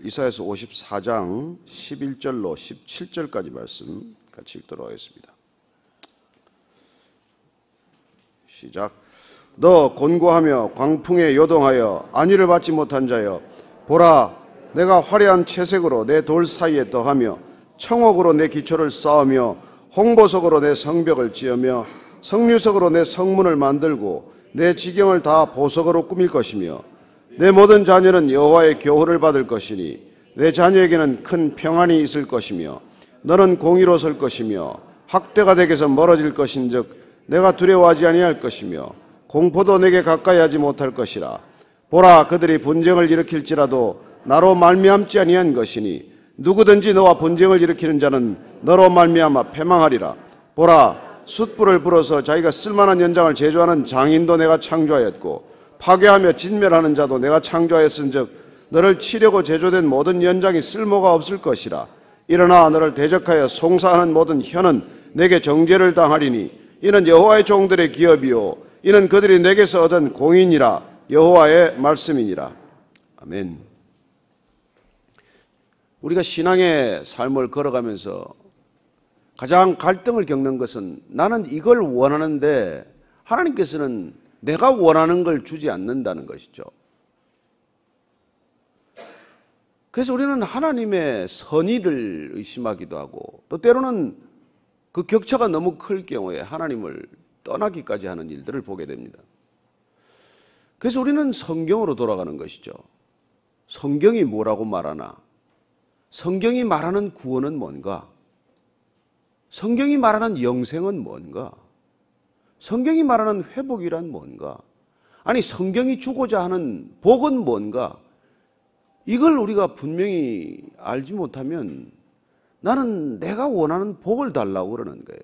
이사야서 54장 11절로 17절까지 말씀 같이 읽도록 하겠습니다. 시작. 너 곤고하며 광풍에 요동하여 안위를 받지 못한 자여, 보라, 내가 화려한 채색으로 내 돌 사이에 더하며 청옥으로 내 기초를 쌓으며 홍보석으로 내 성벽을 지으며 석류석으로 내 성문을 만들고 내 지경을 다 보석으로 꾸밀 것이며 내 모든 자녀는 여호와의 교훈을 받을 것이니 내 자녀에게는 큰 평안이 있을 것이며 너는 공의로 설 것이며 학대가 내게서 멀어질 것인즉 내가 두려워하지 아니할 것이며 공포도 내게 가까이 하지 못할 것이라. 보라, 그들이 분쟁을 일으킬지라도 나로 말미암지 아니한 것이니 누구든지 너와 분쟁을 일으키는 자는 너로 말미암아 패망하리라. 보라, 숯불을 불어서 자기가 쓸만한 연장을 제조하는 장인도 내가 창조하였고 파괴하며 진멸하는 자도 내가 창조하였은즉 너를 치려고 제조된 모든 연장이 쓸모가 없을 것이라. 일어나 너를 대적하여 송사하는 모든 혀는 내게 정죄를 당하리니 이는 여호와의 종들의 기업이요 이는 그들이 내게서 얻은 공인이라. 여호와의 말씀이니라. 아멘. 우리가 신앙의 삶을 걸어가면서 가장 갈등을 겪는 것은 나는 이걸 원하는데 하나님께서는 내가 원하는 걸 주지 않는다는 것이죠. 그래서 우리는 하나님의 선의를 의심하기도 하고 또 때로는 그 격차가 너무 클 경우에 하나님을 떠나기까지 하는 일들을 보게 됩니다. 그래서 우리는 성경으로 돌아가는 것이죠. 성경이 뭐라고 말하나? 성경이 말하는 구원은 뭔가? 성경이 말하는 영생은 뭔가? 성경이 말하는 회복이란 뭔가? 아니, 성경이 주고자 하는 복은 뭔가? 이걸 우리가 분명히 알지 못하면 나는 내가 원하는 복을 달라고 그러는 거예요.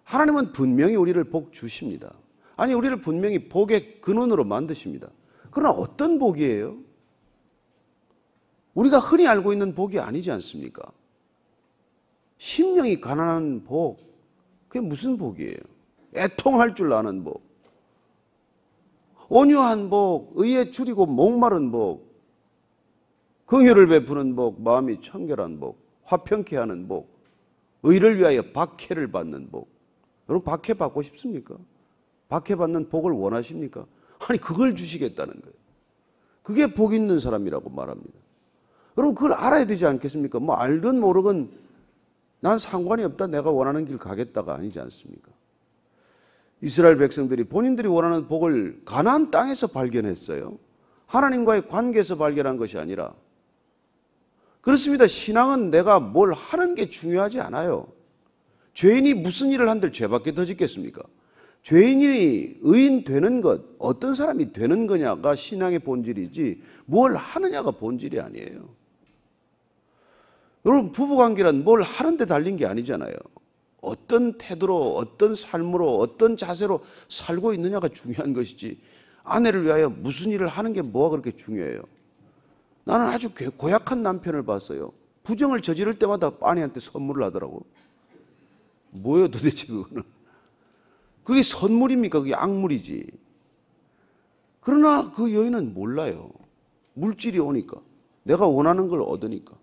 하나님은 분명히 우리를 복 주십니다. 아니, 우리를 분명히 복의 근원으로 만드십니다. 그러나 어떤 복이에요? 우리가 흔히 알고 있는 복이 아니지 않습니까? 심령이 가난한 복, 그게 무슨 복이에요? 애통할 줄 아는 복, 온유한 복, 의에 줄이고 목마른 복, 긍휼을 베푸는 복, 마음이 청결한 복, 화평케 하는 복, 의를 위하여 박해를 받는 복. 여러분, 박해 받고 싶습니까? 박해 받는 복을 원하십니까? 아니, 그걸 주시겠다는 거예요. 그게 복 있는 사람이라고 말합니다. 여러분, 그걸 알아야 되지 않겠습니까? 뭐 알든 모르건 난 상관이 없다, 내가 원하는 길 가겠다가 아니지 않습니까? 이스라엘 백성들이 본인들이 원하는 복을 가나안 땅에서 발견했어요. 하나님과의 관계에서 발견한 것이 아니라. 그렇습니다. 신앙은 내가 뭘 하는 게 중요하지 않아요. 죄인이 무슨 일을 한들 죄밖에 더 짓겠습니까? 죄인이 의인 되는 것, 어떤 사람이 되는 거냐가 신앙의 본질이지 뭘 하느냐가 본질이 아니에요. 여러분, 부부관계란 뭘 하는 데 달린 게 아니잖아요. 어떤 태도로, 어떤 삶으로, 어떤 자세로 살고 있느냐가 중요한 것이지 아내를 위하여 무슨 일을 하는 게 뭐가 그렇게 중요해요. 나는 아주 고약한 남편을 봤어요. 부정을 저지를 때마다 아내한테 선물을 하더라고. 뭐예요 도대체 그거는? 그게 선물입니까? 그게 악물이지. 그러나 그 여인은 몰라요. 물질이 오니까, 내가 원하는 걸 얻으니까.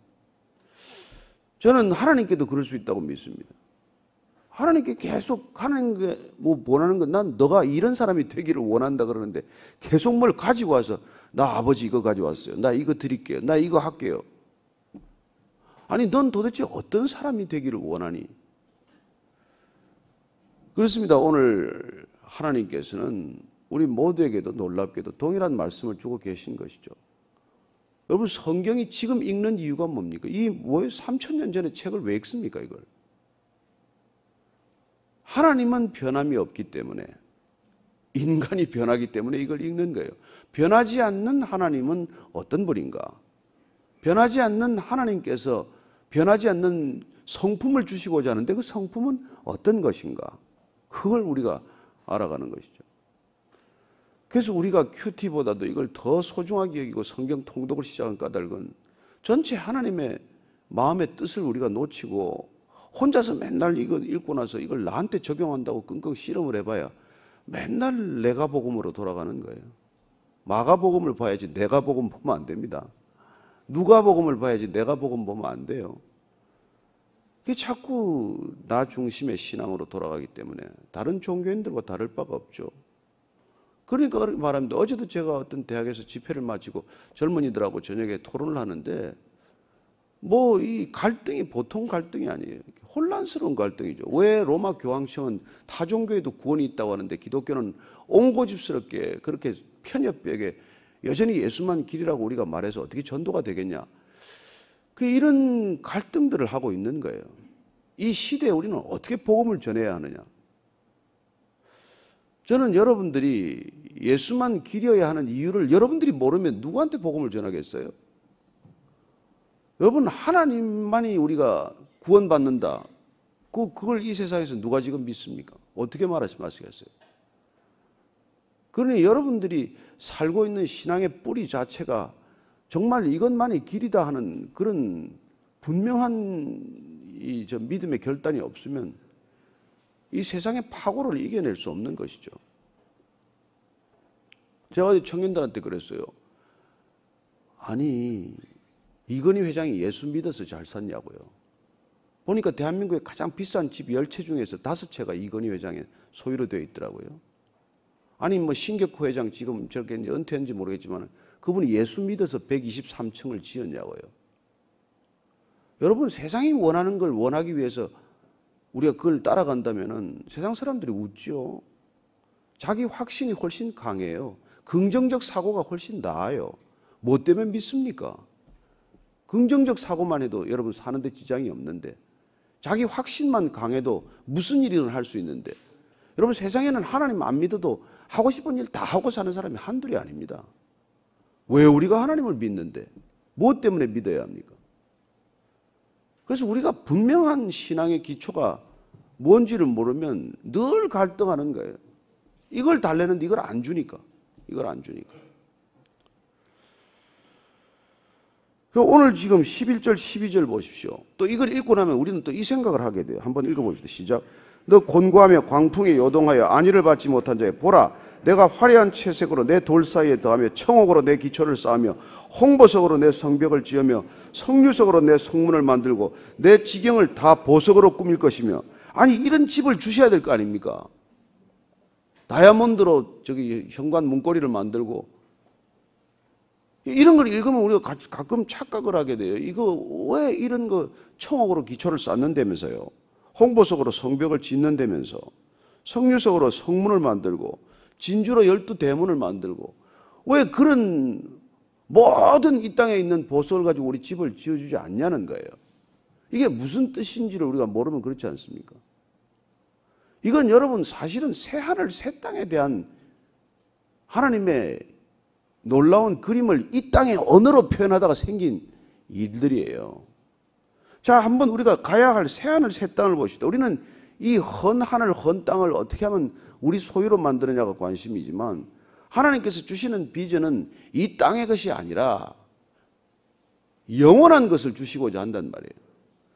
저는 하나님께도 그럴 수 있다고 믿습니다. 하나님께 계속 하나님께 뭐 원하는 건, 난 너가 이런 사람이 되기를 원한다 그러는데 계속 뭘 가지고 와서 나 아버지 이거 가져왔어요. 나 이거 드릴게요. 나 이거 할게요. 아니, 넌 도대체 어떤 사람이 되기를 원하니? 그렇습니다. 오늘 하나님께서는 우리 모두에게도 놀랍게도 동일한 말씀을 주고 계신 것이죠. 여러분, 성경이 지금 읽는 이유가 뭡니까? 이 뭐예요? 3000년 전에 책을 왜 읽습니까, 이걸? 하나님은 변함이 없기 때문에, 인간이 변하기 때문에 이걸 읽는 거예요. 변하지 않는 하나님은 어떤 분인가? 변하지 않는 하나님께서 변하지 않는 성품을 주시고자 하는데 그 성품은 어떤 것인가? 그걸 우리가 알아가는 것이죠. 그래서 우리가 큐티보다도 이걸 더 소중하게 여기고 성경 통독을 시작한 까닭은 전체 하나님의 마음의 뜻을 우리가 놓치고 혼자서 맨날 이거 읽고 나서 이걸 나한테 적용한다고 끙끙 실험을 해봐야 맨날 내가 복음으로 돌아가는 거예요. 마가복음을 봐야지 내가 복음 보면 안 됩니다. 누가복음을 봐야지 내가 복음 보면 안 돼요. 그게 자꾸 나 중심의 신앙으로 돌아가기 때문에 다른 종교인들과 다를 바가 없죠. 그러니까 말합니다. 어제도 제가 어떤 대학에서 집회를 마치고 젊은이들하고 저녁에 토론을 하는데 뭐 이 갈등이 보통 갈등이 아니에요. 혼란스러운 갈등이죠. 왜 로마 교황청은 타 종교에도 구원이 있다고 하는데 기독교는 옹고집스럽게 그렇게 편협하게 여전히 예수만 길이라고 우리가 말해서 어떻게 전도가 되겠냐. 이런 갈등들을 하고 있는 거예요. 이 시대에 우리는 어떻게 복음을 전해야 하느냐. 저는 여러분들이 예수만 길이어야 하는 이유를 여러분들이 모르면 누구한테 복음을 전하겠어요? 여러분, 하나님만이 우리가 구원받는다. 그걸 이 세상에서 누가 지금 믿습니까? 어떻게 말씀하시겠어요? 그러니 여러분들이 살고 있는 신앙의 뿌리 자체가 정말 이것만이 길이다 하는 그런 분명한 저 믿음의 결단이 없으면 이 세상의 파고를 이겨낼 수 없는 것이죠. 제가 어제 청년들한테 그랬어요. 아니, 이건희 회장이 예수 믿어서 잘 샀냐고요. 보니까 대한민국의 가장 비싼 집 10채 중에서 5채가 이건희 회장의 소유로 되어 있더라고요. 아니 뭐 신격호 회장 지금 저렇게 이제 은퇴했는지 모르겠지만 그분이 예수 믿어서 123층을 지었냐고요. 여러분, 세상이 원하는 걸 원하기 위해서 우리가 그걸 따라간다면은 세상 사람들이 웃죠. 자기 확신이 훨씬 강해요. 긍정적 사고가 훨씬 나아요. 뭐 때문에 믿습니까? 긍정적 사고만 해도 여러분 사는데 지장이 없는데, 자기 확신만 강해도 무슨 일이든 할 수 있는데, 여러분 세상에는 하나님 안 믿어도 하고 싶은 일 다 하고 사는 사람이 한둘이 아닙니다. 왜 우리가 하나님을 믿는데 무엇 때문에 믿어야 합니까? 그래서 우리가 분명한 신앙의 기초가 뭔지를 모르면 늘 갈등하는 거예요. 이걸 달래는데 이걸 안 주니까. 오늘 지금 11절 12절 보십시오. 또 이걸 읽고 나면 우리는 또 이 생각을 하게 돼요. 한번 읽어봅시다. 시작. 너 곤고하며 광풍에 요동하여 안위를 받지 못한 자여, 보라, 내가 화려한 채색으로 내 돌 사이에 더하며 청옥으로 내 기초를 쌓으며 홍보석으로 내 성벽을 지으며 석류석으로 내 성문을 만들고 내 지경을 다 보석으로 꾸밀 것이며. 아니, 이런 집을 주셔야 될 거 아닙니까? 다이아몬드로 저기 현관 문고리를 만들고. 이런 걸 읽으면 우리가 가끔 착각을 하게 돼요. 이거 왜 이런 거 청옥으로 기초를 쌓는다면서요. 홍보석으로 성벽을 짓는다면서. 석류석으로 성문을 만들고 진주로 12대문을 만들고. 왜 그런 모든 이 땅에 있는 보석을 가지고 우리 집을 지어주지 않냐는 거예요. 이게 무슨 뜻인지를 우리가 모르면 그렇지 않습니까? 이건 여러분 사실은 새하늘 새 땅에 대한 하나님의 놀라운 그림을 이 땅의 언어로 표현하다가 생긴 일들이에요. 자, 한번 우리가 가야 할 새하늘 새 땅을 보시다. 우리는 이 헌 하늘 헌 땅을 어떻게 하면 우리 소유로 만드느냐가 관심이지만, 하나님께서 주시는 비전은 이 땅의 것이 아니라 영원한 것을 주시고자 한단 말이에요.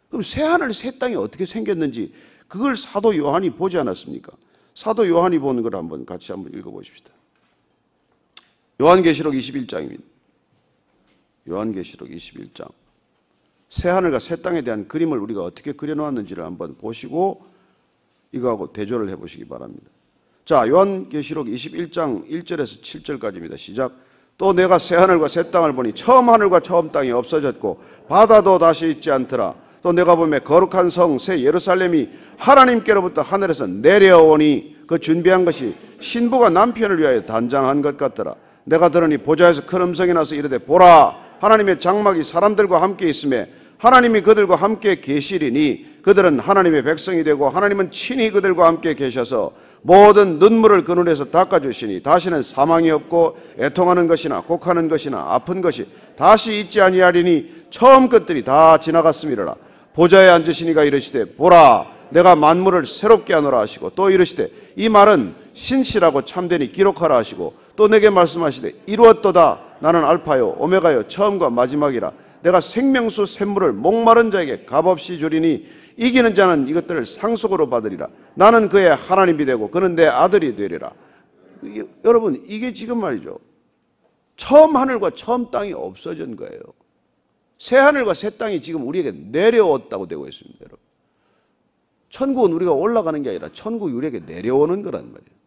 그럼 새하늘 새 땅이 어떻게 생겼는지 그걸 사도 요한이 보지 않았습니까? 사도 요한이 보는 걸 같이 한번 읽어보십시다. 요한계시록 21장입니다. 요한계시록 21장. 새하늘과 새 땅에 대한 그림을 우리가 어떻게 그려놓았는지를 한번 보시고 이거하고 대조를 해보시기 바랍니다. 자, 요한계시록 21장 1절에서 7절까지입니다. 시작. 또 내가 새하늘과 새 땅을 보니 처음 하늘과 처음 땅이 없어졌고 바다도 다시 있지 않더라. 또 내가 보매 거룩한 성 새 예루살렘이 하나님께로부터 하늘에서 내려오니 그 준비한 것이 신부가 남편을 위하여 단장한 것 같더라. 내가 들으니 보좌에서 큰 음성이 나서 이르되, 보라, 하나님의 장막이 사람들과 함께 있음에 하나님이 그들과 함께 계시리니 그들은 하나님의 백성이 되고 하나님은 친히 그들과 함께 계셔서 모든 눈물을 그 눈에서 닦아주시니 다시는 사망이 없고 애통하는 것이나 곡하는 것이나 아픈 것이 다시 있지 아니하리니 처음 것들이 다 지나갔음이라. 보좌에 앉으시니가 이르시되, 보라, 내가 만물을 새롭게 하노라 하시고, 또 이르시되 이 말은 신실하고 참되니 기록하라 하시고, 또 내게 말씀하시되 이루었도다. 나는 알파요 오메가요 처음과 마지막이라. 내가 생명수 샘물을 목마른 자에게 값없이 주리니 이기는 자는 이것들을 상속으로 받으리라. 나는 그의 하나님이 되고 그는 내 아들이 되리라. 여러분, 이게 지금 말이죠, 처음 하늘과 처음 땅이 없어진 거예요. 새하늘과 새 땅이 지금 우리에게 내려왔다고 되고 있습니다, 여러분. 천국은 우리가 올라가는 게 아니라 천국이 우리에게 내려오는 거란 말이에요.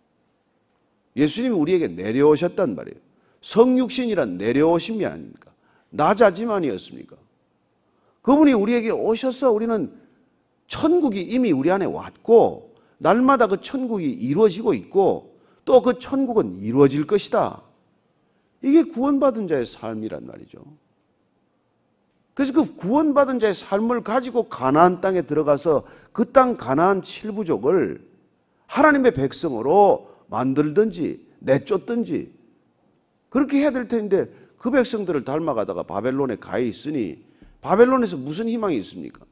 예수님이 우리에게 내려오셨단 말이에요. 성육신이란 내려오심이 아닙니까? 나자지만이었습니까? 그분이 우리에게 오셔서 우리는 천국이 이미 우리 안에 왔고 날마다 그 천국이 이루어지고 있고 또 그 천국은 이루어질 것이다. 이게 구원받은 자의 삶이란 말이죠. 그래서 그 구원받은 자의 삶을 가지고 가나안 땅에 들어가서 그 땅 가나안 7부족을 하나님의 백성으로 만들든지 내쫓든지 그렇게 해야 될 텐데 그 백성들을 닮아가다가 바벨론에 가 있으니 바벨론에서 무슨 희망이 있습니까?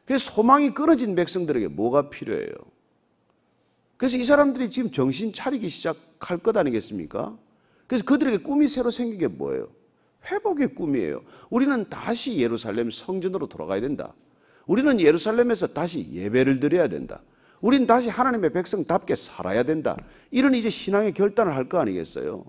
그래서 소망이 끊어진 백성들에게 뭐가 필요해요? 그래서 이 사람들이 지금 정신 차리기 시작할 것 아니겠습니까? 그래서 그들에게 꿈이 새로 생긴 게 뭐예요? 회복의 꿈이에요. 우리는 다시 예루살렘 성전으로 돌아가야 된다. 우리는 예루살렘에서 다시 예배를 드려야 된다. 우리는 다시 하나님의 백성답게 살아야 된다. 이런 이제 신앙의 결단을 할 거 아니겠어요?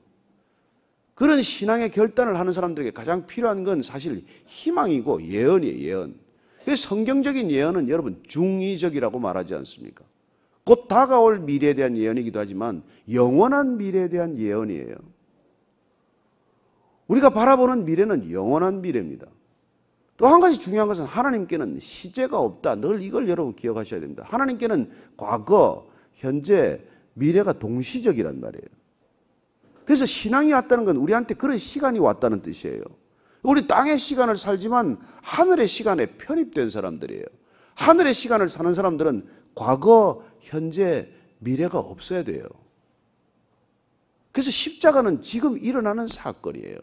그런 신앙의 결단을 하는 사람들에게 가장 필요한 건 사실 희망이고 예언이에요, 예언. 그래서 성경적인 예언은 여러분 중의적이라고 말하지 않습니까? 곧 다가올 미래에 대한 예언이기도 하지만 영원한 미래에 대한 예언이에요. 우리가 바라보는 미래는 영원한 미래입니다. 또 한 가지 중요한 것은 하나님께는 시제가 없다. 늘 이걸 여러분 기억하셔야 됩니다. 하나님께는 과거, 현재, 미래가 동시적이란 말이에요. 그래서 신앙이 왔다는 건 우리한테 그런 시간이 왔다는 뜻이에요. 우리 땅의 시간을 살지만 하늘의 시간에 편입된 사람들이에요. 하늘의 시간을 사는 사람들은 과거, 현재, 미래가 없어야 돼요. 그래서 십자가는 지금 일어나는 사건이에요.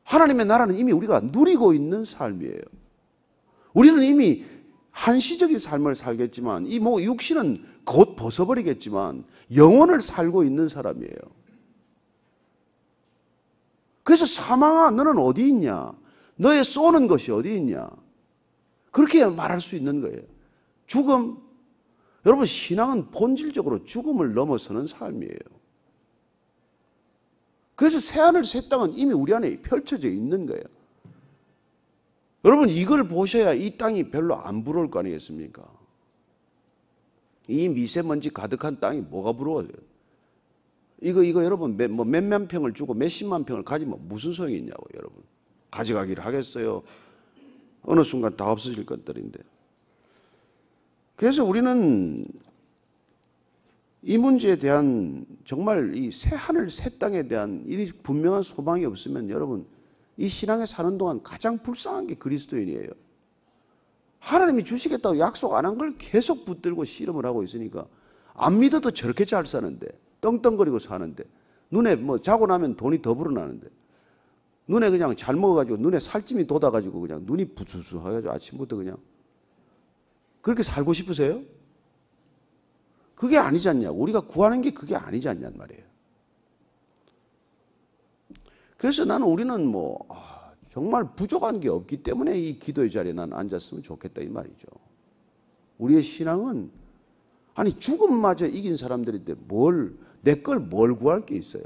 하나님의 나라는 이미 우리가 누리고 있는 삶이에요. 우리는 이미 한시적인 삶을 살겠지만 이 뭐 육신은 곧 벗어버리겠지만 영혼을 살고 있는 사람이에요. 그래서 사망아 너는 어디 있냐? 너의 쏘는 것이 어디 있냐? 그렇게 말할 수 있는 거예요. 죽음. 여러분 신앙은 본질적으로 죽음을 넘어서는 삶이에요. 그래서 새하늘 새 땅은 이미 우리 안에 펼쳐져 있는 거예요. 여러분 이걸 보셔야 이 땅이 별로 안 부러울 거 아니겠습니까? 이 미세먼지 가득한 땅이 뭐가 부러워요? 이거 여러분 몇만 평을 주고 몇십만 평을 가지면 무슨 소용이 있냐고 여러분. 가져가기를 하겠어요? 어느 순간 다 없어질 것들인데. 그래서 우리는 이 문제에 대한 정말 이 새 하늘 새 땅에 대한 이 분명한 소망이 없으면 여러분 이 신앙에 사는 동안 가장 불쌍한 게 그리스도인이에요. 하나님이 주시겠다고 약속 안 한 걸 계속 붙들고 씨름을 하고 있으니까 안 믿어도 저렇게 잘 사는데 떵떵거리고 사는데 눈에 뭐 자고 나면 돈이 더 불어나는데 눈에 그냥 잘 먹어가지고 눈에 살찜이 돋아가지고 그냥 눈이 부수수해가지고 아침부터 그냥 그렇게 살고 싶으세요? 그게 아니지 않냐고. 우리가 구하는 게 그게 아니지 않냔 말이에요. 그래서 나는 우리는 정말 부족한 게 없기 때문에 이 기도의 자리에 난 앉았으면 좋겠다 이 말이죠. 우리의 신앙은 아니 죽음마저 이긴 사람들인데 내 걸 뭘 구할 게 있어요.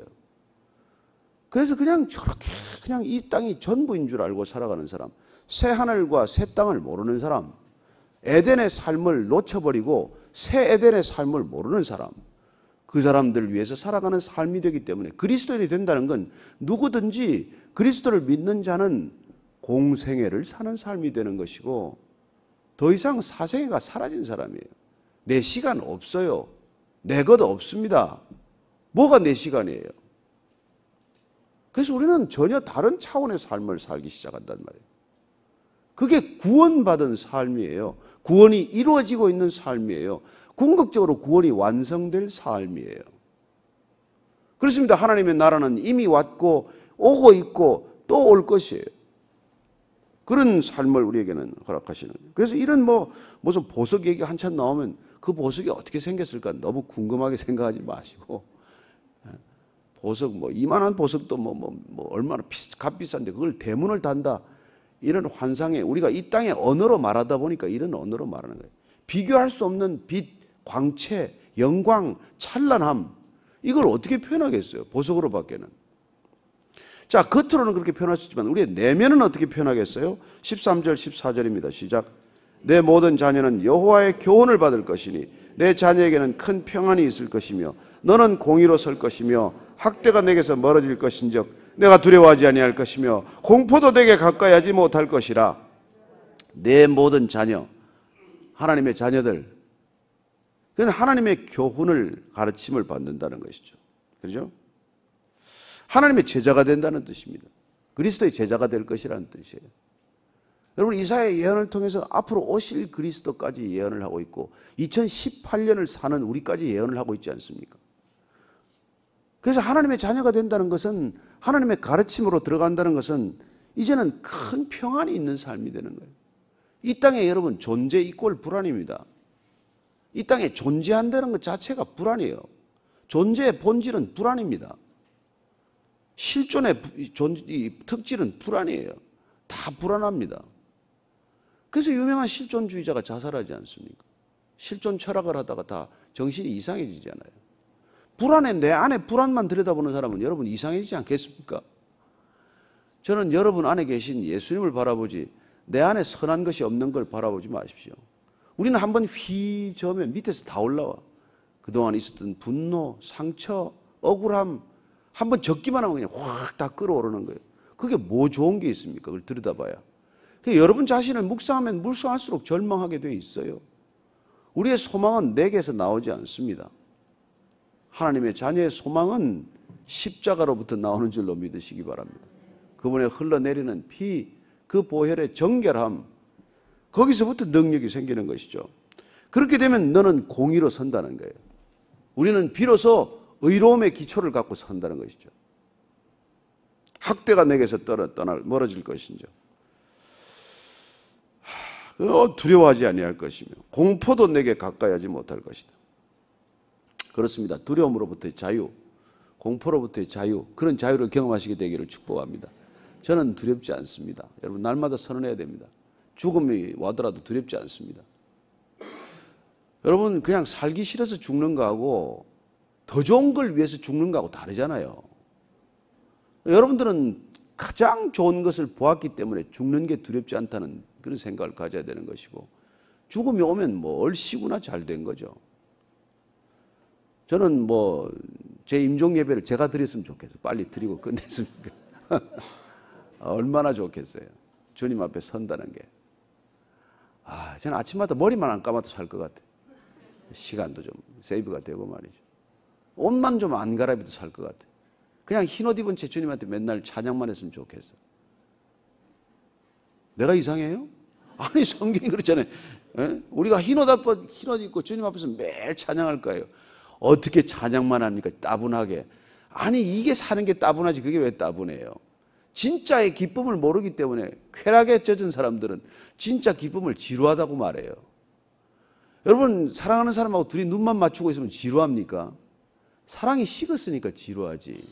그래서 그냥 저렇게 그냥 이 땅이 전부인 줄 알고 살아가는 사람, 새 하늘과 새 땅을 모르는 사람, 에덴의 삶을 놓쳐버리고 새 에덴의 삶을 모르는 사람, 그 사람들을 위해서 살아가는 삶이 되기 때문에 그리스도인이 된다는 건 누구든지 그리스도를 믿는 자는 공생애를 사는 삶이 되는 것이고 더 이상 사생애가 사라진 사람이에요. 내 시간 없어요. 내 것 없습니다. 뭐가 내 시간이에요? 그래서 우리는 전혀 다른 차원의 삶을 살기 시작한단 말이에요. 그게 구원받은 삶이에요. 구원이 이루어지고 있는 삶이에요. 궁극적으로 구원이 완성될 삶이에요. 그렇습니다. 하나님의 나라는 이미 왔고 오고 있고 또 올 것이에요. 그런 삶을 우리에게는 허락하시는 거예요. 그래서 이런 무슨 보석 얘기 한참 나오면 그 보석이 어떻게 생겼을까 너무 궁금하게 생각하지 마시고 보석 이만한 보석도 얼마나 값비싼데 그걸 대문을 단다. 이런 환상에 우리가 이 땅의 언어로 말하다 보니까 이런 언어로 말하는 거예요. 비교할 수 없는 빛, 광채, 영광, 찬란함 이걸 어떻게 표현하겠어요? 보석으로 밖에는. 자, 겉으로는 그렇게 표현할 수 있지만 우리의 내면은 어떻게 표현하겠어요? 13절 14절입니다. 시작. 내 모든 자녀는 여호와의 교훈을 받을 것이니 내 자녀에게는 큰 평안이 있을 것이며 너는 공의로 설 것이며 학대가 내게서 멀어질 것인즉 내가 두려워하지 아니할 것이며 공포도 내게 가까이 하지 못할 것이라. 내 모든 자녀, 하나님의 자녀들, 그건 하나님의 교훈을 가르침을 받는다는 것이죠. 그렇죠? 하나님의 제자가 된다는 뜻입니다. 그리스도의 제자가 될 것이라는 뜻이에요. 여러분, 이사야의 예언을 통해서 앞으로 오실 그리스도까지 예언을 하고 있고 2018년을 사는 우리까지 예언을 하고 있지 않습니까? 그래서 하나님의 자녀가 된다는 것은, 하나님의 가르침으로 들어간다는 것은 이제는 큰 평안이 있는 삶이 되는 거예요. 이 땅에 여러분 존재 이꼴 불안입니다. 이 땅에 존재한다는 것 자체가 불안이에요. 존재의 본질은 불안입니다. 실존의 특질은 불안이에요. 다 불안합니다. 그래서 유명한 실존주의자가 자살하지 않습니까? 실존 철학을 하다가 다 정신이 이상해지잖아요. 불안해, 내 안에 불안만 들여다보는 사람은 여러분 이상해지지 않겠습니까? 저는 여러분 안에 계신 예수님을 바라보지 내 안에 선한 것이 없는 걸 바라보지 마십시오. 우리는 한번 휘 저으면 밑에서 다 올라와. 그동안 있었던 분노, 상처, 억울함 한번 적기만 하면 그냥 확 다 끌어오르는 거예요. 그게 뭐 좋은 게 있습니까? 그걸 들여다봐야. 여러분 자신을 묵상하면 묵상할수록 절망하게 돼 있어요. 우리의 소망은 내게서 나오지 않습니다. 하나님의 자녀의 소망은 십자가로부터 나오는 줄로 믿으시기 바랍니다. 그분의 흘러내리는 피, 그 보혈의 정결함, 거기서부터 능력이 생기는 것이죠. 그렇게 되면 너는 공의로 선다는 거예요. 우리는 비로소 의로움의 기초를 갖고 선다는 것이죠. 학대가 내게서 멀어질 것인지 두려워하지 아니할 것이며 공포도 내게 가까이 하지 못할 것이다. 그렇습니다. 두려움으로부터의 자유, 공포로부터의 자유, 그런 자유를 경험하시게 되기를 축복합니다. 저는 두렵지 않습니다. 여러분 날마다 선언해야 됩니다. 죽음이 와더라도 두렵지 않습니다. 여러분 그냥 살기 싫어서 죽는 거하고 더 좋은 걸 위해서 죽는 거하고 다르잖아요. 여러분들은 가장 좋은 것을 보았기 때문에 죽는 게 두렵지 않다는 그런 생각을 가져야 되는 것이고, 죽음이 오면 뭐 얼씨구나 잘 된 거죠. 저는 뭐 제 임종 예배를 제가 드렸으면 좋겠어요. 빨리 드리고 끝냈습니까? 얼마나 좋겠어요. 주님 앞에 선다는 게. 저는 아침마다 머리만 안 감아도 살 것 같아요. 시간도 좀 세이브가 되고 말이죠. 옷만 좀 안 갈아입어도 살 것 같아요. 그냥 흰옷 입은 채 주님한테 맨날 찬양만 했으면 좋겠어. 내가 이상해요? 아니 성경이 그렇잖아요. 에? 우리가 흰옷 입고 주님 앞에서 매일 찬양할 거예요. 어떻게 찬양만 합니까? 따분하게. 아니 이게 사는 게 따분하지 그게 왜 따분해요? 진짜의 기쁨을 모르기 때문에 쾌락에 젖은 사람들은 진짜 기쁨을 지루하다고 말해요. 여러분 사랑하는 사람하고 둘이 눈만 맞추고 있으면 지루합니까? 사랑이 식었으니까 지루하지.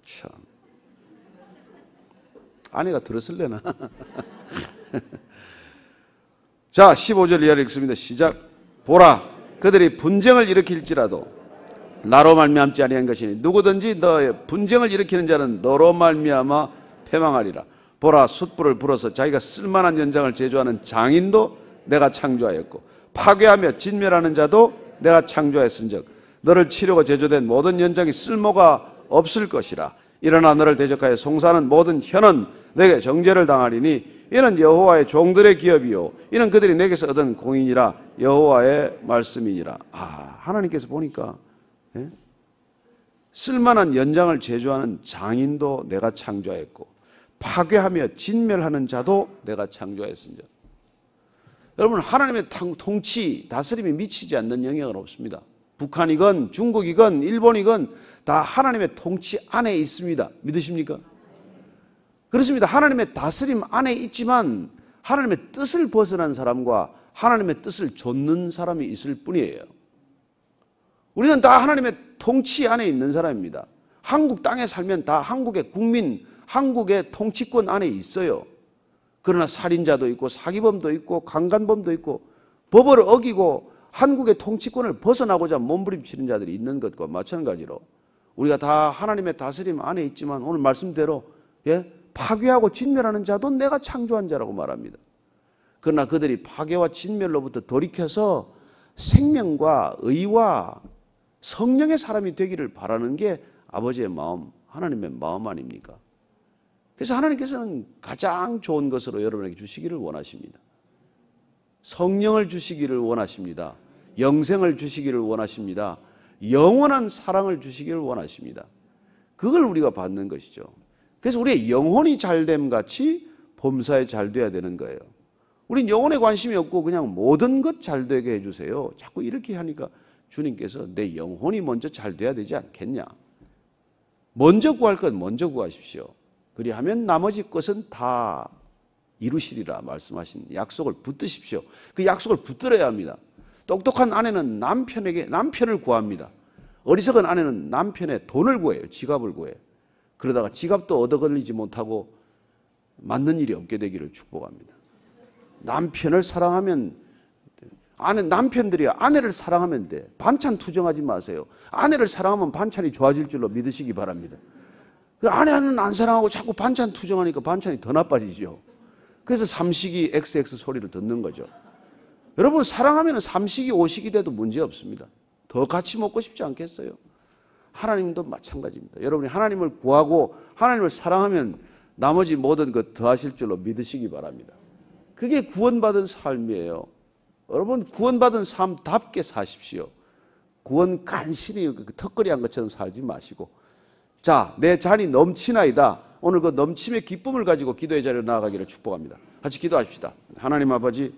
참. 아내가 들었을래나? 자, 15절 이하를 읽습니다. 시작. 보라, 그들이 분쟁을 일으킬지라도 나로 말미암지 아니한 것이니 누구든지 너의 분쟁을 일으키는 자는 너로 말미암아 패망하리라. 보라, 숯불을 불어서 자기가 쓸만한 연장을 제조하는 장인도 내가 창조하였고 파괴하며 진멸하는 자도 내가 창조하였은즉 너를 치려고 제조된 모든 연장이 쓸모가 없을 것이라. 일어나 너를 대적하여 송사하는 모든 혀는 내게 정죄를 당하리니 이는 여호와의 종들의 기업이요 이는 그들이 내게서 얻은 공인이라. 여호와의 말씀이니라. 하나님께서 보니까 쓸만한 연장을 제조하는 장인도 내가 창조하였고 파괴하며 진멸하는 자도 내가 창조하였습니다. 여러분 하나님의 통치, 다스림이 미치지 않는 영역은 없습니다. 북한이건 중국이건 일본이건 다 하나님의 통치 안에 있습니다. 믿으십니까? 그렇습니다. 하나님의 다스림 안에 있지만 하나님의 뜻을 벗어난 사람과 하나님의 뜻을 좇는 사람이 있을 뿐이에요. 우리는 다 하나님의 통치 안에 있는 사람입니다. 한국 땅에 살면 다 한국의 국민, 한국의 통치권 안에 있어요. 그러나 살인자도 있고 사기범도 있고 강간범도 있고 법을 어기고 한국의 통치권을 벗어나고자 몸부림치는 자들이 있는 것과 마찬가지로 우리가 다 하나님의 다스림 안에 있지만 오늘 말씀대로 파괴하고 진멸하는 자도 내가 창조한 자라고 말합니다. 그러나 그들이 파괴와 진멸로부터 돌이켜서 생명과 의와 성령의 사람이 되기를 바라는 게 아버지의 마음, 하나님의 마음 아닙니까? 그래서 하나님께서는 가장 좋은 것으로 여러분에게 주시기를 원하십니다. 성령을 주시기를 원하십니다. 영생을 주시기를 원하십니다. 영원한 사랑을 주시기를 원하십니다. 그걸 우리가 받는 것이죠. 그래서 우리의 영혼이 잘됨 같이 범사에 잘 돼야 되는 거예요. 우린 영혼에 관심이 없고 그냥 모든 것 잘 되게 해주세요. 자꾸 이렇게 하니까 주님께서 내 영혼이 먼저 잘 돼야 되지 않겠냐. 먼저 구할 것 먼저 구하십시오. 그리하면 나머지 것은 다 이루시리라 말씀하신 약속을 붙드십시오. 그 약속을 붙들어야 합니다. 똑똑한 아내는 남편을 구합니다. 어리석은 아내는 남편의 돈을 구해요. 지갑을 구해요. 그러다가 지갑도 얻어 걸리지 못하고 맞는 일이 없게 되기를 축복합니다. 남편을 사랑하면 남편들이 아내를 사랑하면 돼. 반찬 투정하지 마세요. 아내를 사랑하면 반찬이 좋아질 줄로 믿으시기 바랍니다. 아내는 안 사랑하고 자꾸 반찬 투정하니까 반찬이 더 나빠지죠. 그래서 삼식이 XX 소리를 듣는 거죠. 여러분 사랑하면 삼식이 오식이 돼도 문제 없습니다. 더 같이 먹고 싶지 않겠어요? 하나님도 마찬가지입니다. 여러분이 하나님을 구하고 하나님을 사랑하면 나머지 모든 것 더하실 줄로 믿으시기 바랍니다. 그게 구원받은 삶이에요. 여러분 구원받은 삶답게 사십시오. 구원 간신히 턱걸이한 것처럼 살지 마시고 자, 내 잔이 넘치나이다. 오늘 그 넘침의 기쁨을 가지고 기도의 자리로 나아가기를 축복합니다. 같이 기도합시다. 하나님 아버지,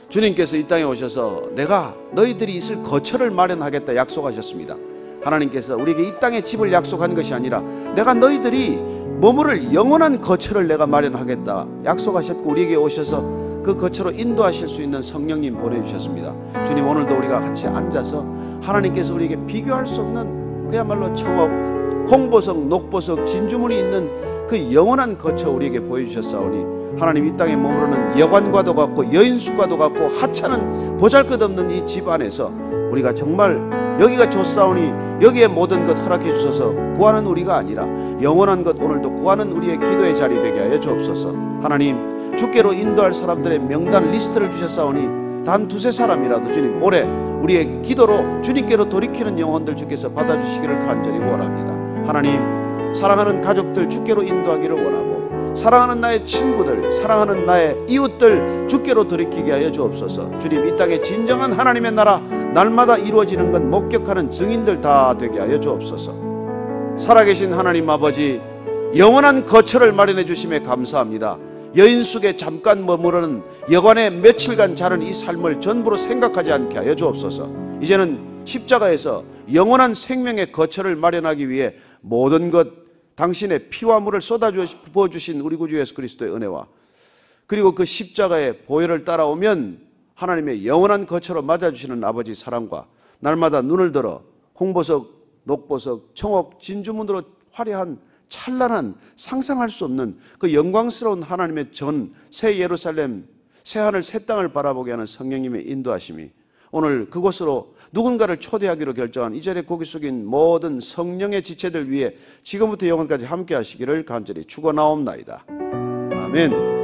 주님께서 이 땅에 오셔서 내가 너희들이 있을 거처를 마련하겠다 약속하셨습니다. 하나님께서 우리에게 이 땅에 집을 약속한 것이 아니라 내가 너희들이 머무를 영원한 거처를 내가 마련하겠다 약속하셨고 우리에게 오셔서 그 거처로 인도하실 수 있는 성령님 보내주셨습니다. 주님 오늘도 우리가 같이 앉아서 하나님께서 우리에게 비교할 수 없는 그야말로 청옥, 홍보석, 녹보석, 진주문이 있는 그 영원한 거처 우리에게 보여주셨사오니 하나님 이 땅에 머무르는 여관과도 같고 여인숙과도 같고 하찮은 보잘것없는 이 집 안에서 우리가 정말 여기가 좋사오니 여기에 모든 것 허락해 주셔서 구하는 우리가 아니라 영원한 것 오늘도 구하는 우리의 기도의 자리 되게 하여 주옵소서. 하나님 주께로 인도할 사람들의 명단 리스트를 주셨사오니 단 두세 사람이라도 주님 올해 우리의 기도로 주님께로 돌이키는 영혼들 주께서 받아주시기를 간절히 원합니다. 하나님 사랑하는 가족들 주께로 인도하기를 원하고 사랑하는 나의 친구들, 사랑하는 나의 이웃들 주께로 돌이키게 하여 주옵소서. 주님 이 땅에 진정한 하나님의 나라 날마다 이루어지는 건 목격하는 증인들 다 되게 하여 주옵소서. 살아계신 하나님 아버지 영원한 거처를 마련해 주심에 감사합니다. 여인 속에 잠깐 머무르는 여관에 며칠간 자는 이 삶을 전부로 생각하지 않게 하여 주옵소서. 이제는 십자가에서 영원한 생명의 거처를 마련하기 위해 모든 것 당신의 피와 물을 쏟아부어주신 우리 구주 예수 그리스도의 은혜와 그리고 그 십자가의 보혈을 따라오면 하나님의 영원한 거처로 맞아주시는 아버지 사랑과 날마다 눈을 들어 홍보석, 녹보석, 청옥, 진주문으로 화려한 찬란한 상상할 수 없는 그 영광스러운 하나님의 새 예루살렘, 새 하늘, 새 땅을 바라보게 하는 성령님의 인도하심이 오늘 그곳으로 누군가를 초대하기로 결정한 이 자리에 고개 숙인 모든 성령의 지체들 위해 지금부터 영원까지 함께 하시기를 간절히 축원하옵나이다. 아멘.